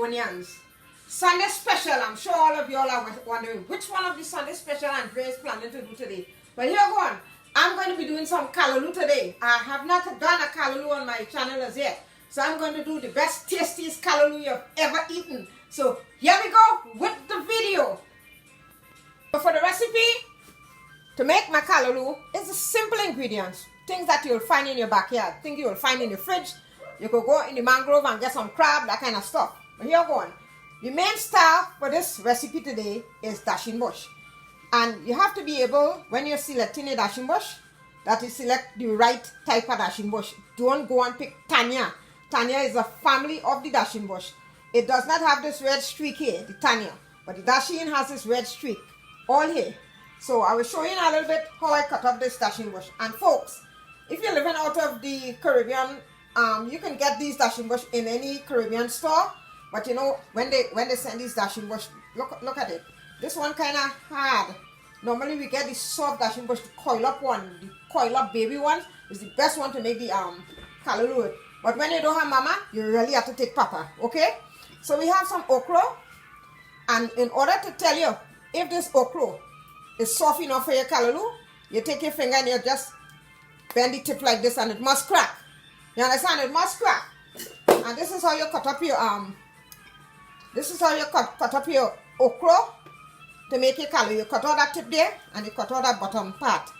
onions. Sunday special. I'm sure all of you all are wondering which one of the Sunday special Andrea is planning to do today. But here go on. I'm going to be doing some callaloo today. I have not done a callaloo on my channel as yet. So I'm going to do the best, tastiest callaloo you've ever eaten. So here we go with the video. So for the recipe to make my callaloo, it's a simple ingredients. Things that you'll find in your backyard. Things you'll find in your fridge. You could go in the mangrove and get some crab, that kind of stuff. But here go on. The main star for this recipe today is dasheen bush. And you have to be able, when you're selecting a dasheen bush, that you select the right type of dasheen bush. Don't go and pick Tanya. Tanya is a family of the dasheen bush. It does not have this red streak here, the Tanya. But the dasheen has this red streak all here. So I will show you in a little bit how I cut up this dasheen bush. And folks, if you're living out of the Caribbean, you can get these dasheen bush in any Caribbean store. But you know, when they send these dasheen bush, look at it. This one kind of hard. Normally we get the soft dasheen bush, the coil up one. The coil up baby one is the best one to make the callaloo with. But when you don't have mama, you really have to take papa, okay? So we have some okra. And in order to tell you if this okra is soft enough for your callaloo, you take your finger and you just bend the tip like this and it must crack. You understand? It must crack. And this is how you cut up your cut up your okra to make your callaloo. You cut out that tip there and you cut out that bottom part.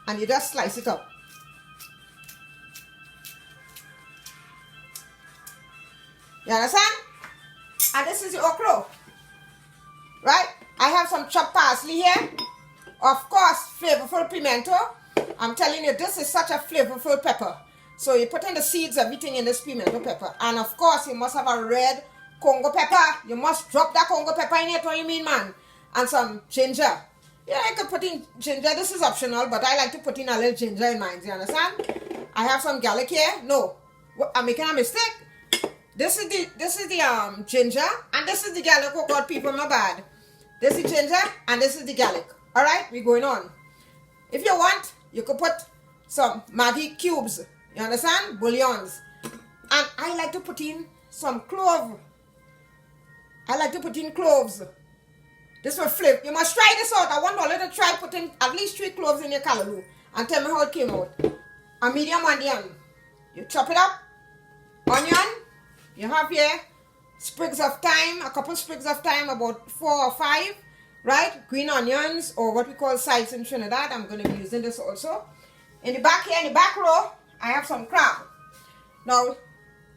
And you just slice it up. You understand? And this is the okra. Right? I have some chopped parsley here. Of course, flavorful pimento. I'm telling you, this is such a flavorful pepper. So you put in the seeds, everything in this pimento pepper. And of course, you must have a red congo pepper. You must drop that congo pepper in it. What you mean, man? And some ginger. Yeah, I could put in ginger. This is optional, but I like to put in a little ginger in mine. You understand? I have some garlic here. No, I'm making a mistake. This is the ginger, and this is the garlic. Oh God, people, my bad. This is ginger, and this is the garlic. All right, we're going on. If you want, you could put some Maggi cubes. You understand? Bouillons. And I like to put in some clove. I like to put in cloves. This will flip. You must try this out. I want all of you to try putting at least 3 cloves in your callaloo and tell me how it came out. A medium onion. You chop it up. Onion. You have here sprigs of thyme, a couple sprigs of thyme, about 4 or 5, right? Green onions, or what we call chives in Trinidad. I'm going to be using this also. In the back here, in the back row, I have some crab. Now,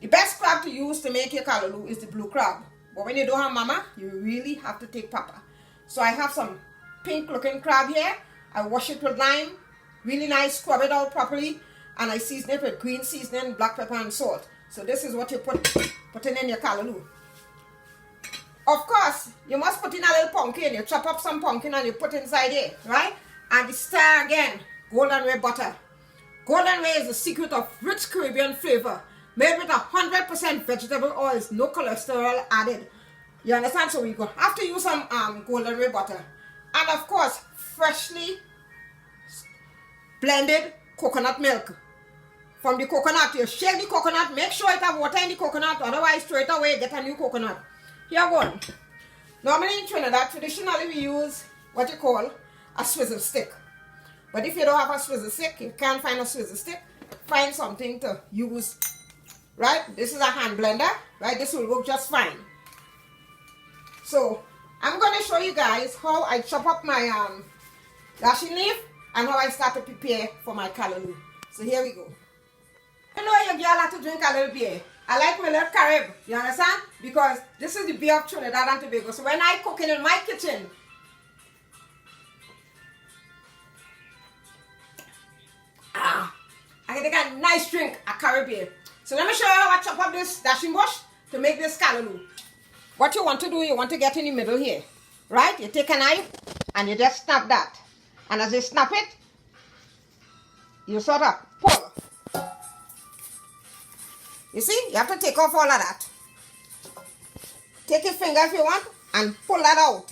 the best crab to use to make your callaloo is the blue crab. But when you don't have mama, you really have to take papa. So I have some pink looking crab here. I wash it with lime, really nice, scrub it out properly, and I season it with green seasoning, black pepper and salt. So this is what you putting in your callaloo. Of course, you must put in a little pumpkin. You chop up some pumpkin and you put inside here, right? And the star again, golden ray butter. Golden ray is the secret of rich Caribbean flavor, made with 100% vegetable oils, no cholesterol added. You understand? So we go have to use some golden ray butter, and of course, freshly blended coconut milk. From the coconut, you shake the coconut, make sure it have water in the coconut, otherwise throw it away, get a new coconut. Here one. Normally in Trinidad, traditionally we use what you call a swizzle stick. But if you don't have a swizzle stick, you can't find a swizzle stick, find something to use. Right? This is a hand blender, right? This will work just fine. So, I'm going to show you guys how I chop up my dasheen leaf and how I start to prepare for my callaloo. So here we go. You know your girl have to drink a little beer. I like my little Carib, you understand? Because this is the beer of Trinidad and Tobago. So when I cook in my kitchen, I can take a nice drink, a Carib beer. So let me show you how I chop up this dasheen bush to make this callaloo. What you want to do, you want to get in the middle here, right? You take a knife and you just snap that. And as you snap it, you sort of pull. You see, you have to take off all of that. Take your finger if you want and pull that out.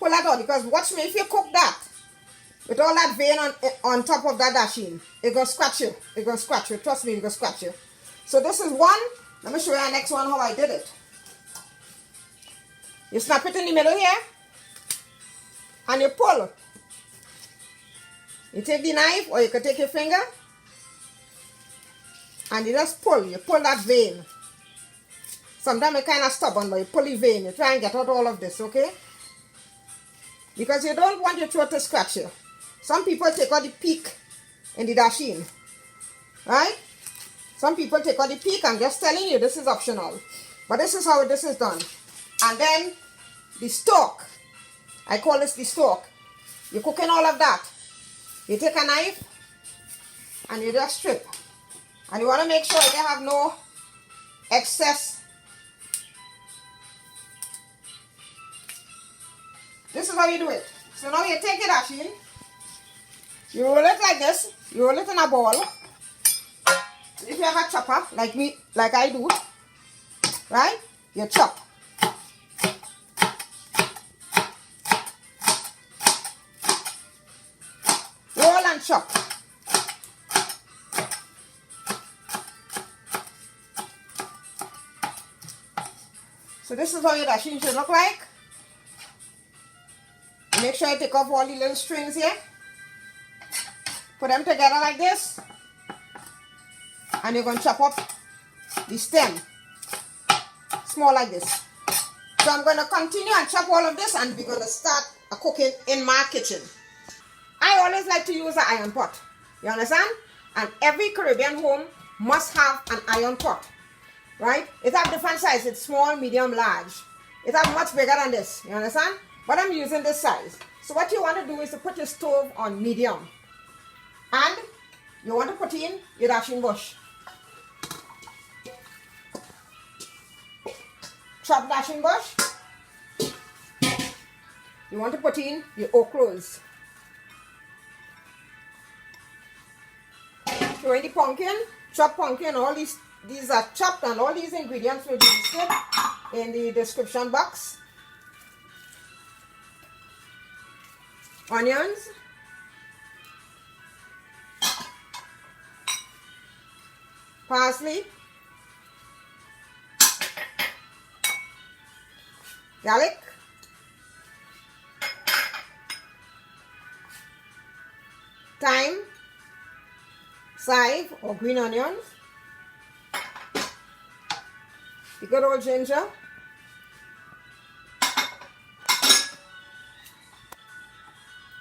Pull that out, because watch me, if you cook that with all that vein on top of that dasheen, it's going to scratch you. It's going to scratch you. Trust me, it's going to scratch you. So this is one Let me show you the next one how I did it. You snap it in the middle here, and you pull. You take the knife, or you can take your finger, and you just pull. You pull that vein. Sometimes it's kind of stubborn, but you pull the vein. You try and get out all of this, okay? Because you don't want your throat to scratch you. Some people take out the peak in the dasheen, right? Some people take out the peak. I'm just telling you, this is optional. But this is how this is done. And then the stalk. I call this the stalk. You're cooking all of that. You take a knife and you just strip. And you want to make sure you have no excess. This is how you do it. So now you take your dasheen. You roll it like this. You roll it in a ball. If you have a chopper, like me, like I do, right? You chop. Roll and chop. So this is how your dasheen should look like. Make sure you take off all the little strings here. Put them together like this. And you're going to chop up the stem. Small like this. So I'm going to continue and chop all of this, and we're going to start cooking in my kitchen. I always like to use an iron pot. You understand? And every Caribbean home must have an iron pot. Right? It has different sizes. It's small, medium, large. It has much bigger than this. You understand? But I'm using this size. So what you want to do is to put your stove on medium. And you want to put in your dasheen bush. Chop dasheen bush. You want to put in your ochroes. Throw in the pumpkin, chop pumpkin. All these are chopped, and all these ingredients will be listed in the description box. Onions. Parsley. Garlic. Thyme. Chives or green onions. The good old ginger.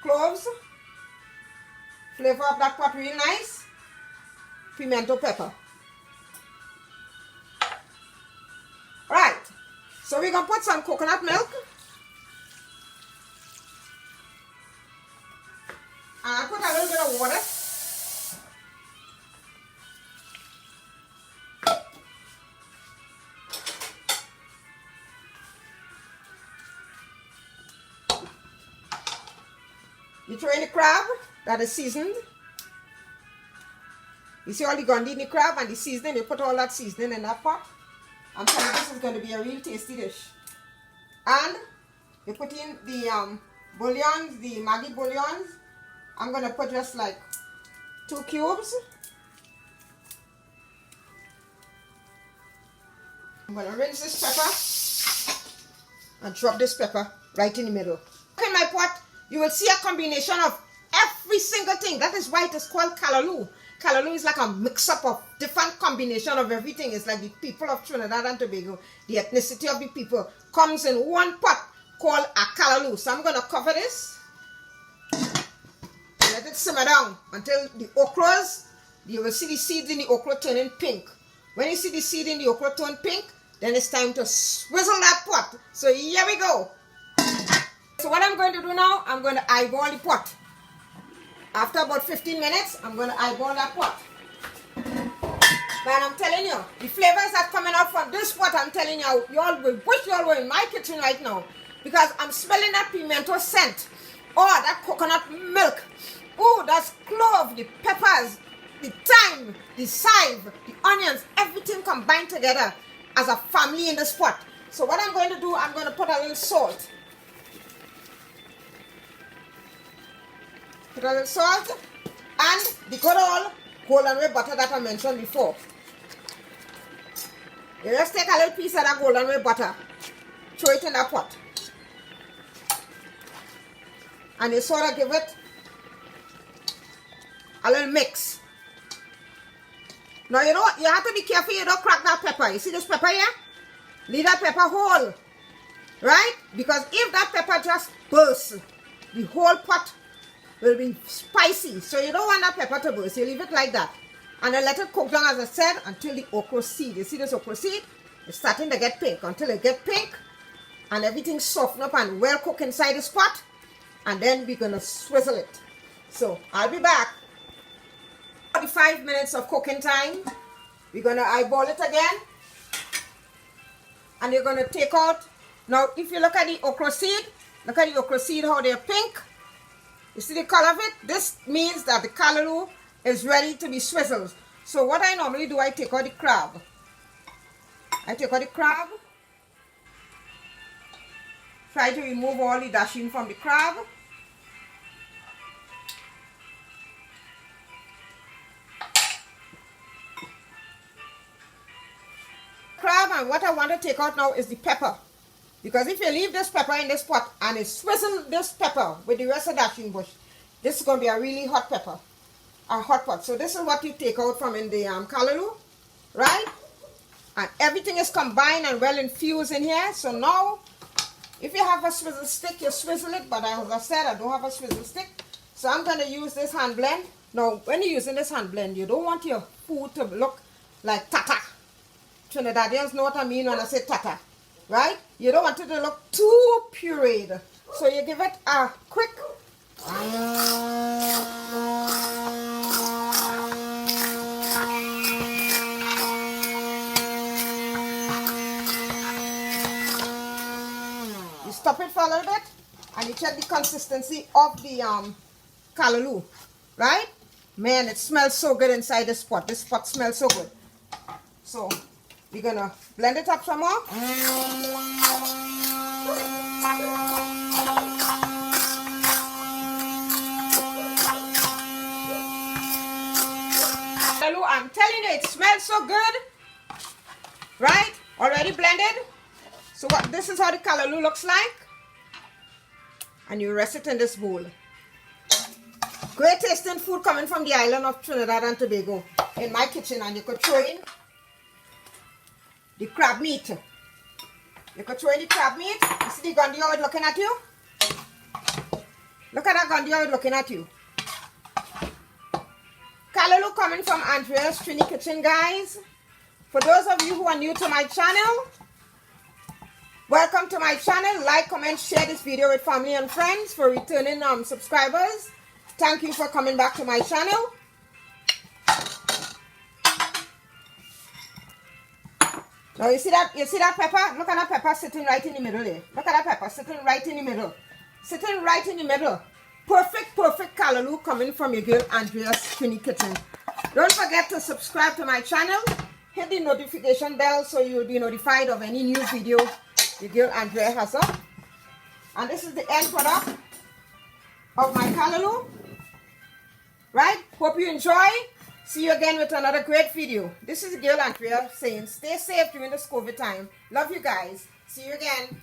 Cloves. Flavor up that pot real nice. Pimento pepper. Right. So we're going to put some coconut milk. And I put a little bit of water. You throw in the crab that is seasoned. You see all the gundi in the crab and the seasoning. You put all that seasoning in that pot. I'm telling you, this is going to be a real tasty dish. And you put in the bouillons, the Maggi bouillons. I'm going to put just like 2 cubes. I'm going to rinse this pepper and drop this pepper right in the middle. In my pot, you will see a combination of every single thing. That is why it is called callaloo. Callaloo is like a mix-up of different combination of everything. It's like the people of Trinidad and Tobago, the ethnicity of the people, comes in one pot called a callaloo. So I'm going to cover this. Let it simmer down until the ochroes, you will see the seeds in the okra turning pink. When you see the seed in the okra turn pink, then it's time to swizzle that pot. So here we go. So what I'm going to do now, I'm going to eyeball the pot. After about 15 minutes, I'm going to eyeball that pot. Man, I'm telling you, the flavors that coming out from this pot, I'm telling you, y'all will wish y'all were in my kitchen right now. Because I'm smelling that pimento scent. Oh, that coconut milk. Oh, that's clove, the peppers, the thyme, the chives, the onions, everything combined together as a family in this pot. So what I'm going to do, I'm going to put a little salt. Put a little salt and the good old whole and whey butter that I mentioned before. You just take a little piece of that golden red butter, throw it in that pot, and you sort of give it a little mix. Now you have to be careful you don't crack that pepper. You see this pepper here? Leave that pepper whole, right? Because if that pepper just bursts, the whole pot will be spicy. So you don't want that pepper to burst. You leave it like that. And then let it cook down, as I said, until the okra seed. You see this okra seed? It's starting to get pink. Until it get pink and everything soften up and well cooked inside this pot. And then we're going to swizzle it. So I'll be back. 45 minutes of cooking time. We're going to eyeball it again. And you're going to take out. Now, if you look at the okra seed, look at the okra seed, how they're pink. You see the color of it? This means that the callaloo is ready to be swizzled. So what I normally do, I take out the crab. Try to remove all the dasheen from the crab. And what I want to take out now is the pepper. Because if you leave this pepper in this pot and you swizzle this pepper with the rest of the dasheen bush, this is going to be a really hot pepper. A hot pot. So this is what you take out from in the callaloo, right? And everything is combined and well infused in here. So now, if you have a swizzle stick, you swizzle it. But as I said, I don't have a swizzle stick. So I'm going to use this hand blend. Now, when you're using this hand blend, you don't want your food to look like tata. Trinidadians know what I mean when I say tata, right? You don't want it to look too pureed. So you give it a quick you stop it for a little bit and you check the consistency of the callaloo, right? Man, it smells so good inside this pot. This pot smells so good. So we're gonna blend it up some more. I'm telling you, it smells so good, right? Already blended. So what? This is how the callaloo looks like, and you rest it in this bowl. Great tasting food coming from the island of Trinidad and Tobago in my kitchen, and you could throw in the crab meat. You could throw in the crab meat. You see the gondioid looking at you? Look at that gondioid looking at you. Callaloo coming from Andrea's Trini Kitchen, guys. For those of you who are new to my channel, welcome to my channel. Like, comment, share this video with family and friends. For returning subscribers, thank you for coming back to my channel. Now you see that pepper? Look at that pepper sitting right in the middle there. Look at that pepper sitting right in the middle. Sitting right in the middle. Perfect callaloo coming from your girl Andrea's Trini Kitchen. Don't forget to subscribe to my channel. Hit the notification bell so you'll be notified of any new video your girl Andrea has up. And this is the end product of my callaloo. Right? Hope you enjoy. See you again with another great video. This is girl Andrea saying stay safe during this COVID time. Love you guys. See you again.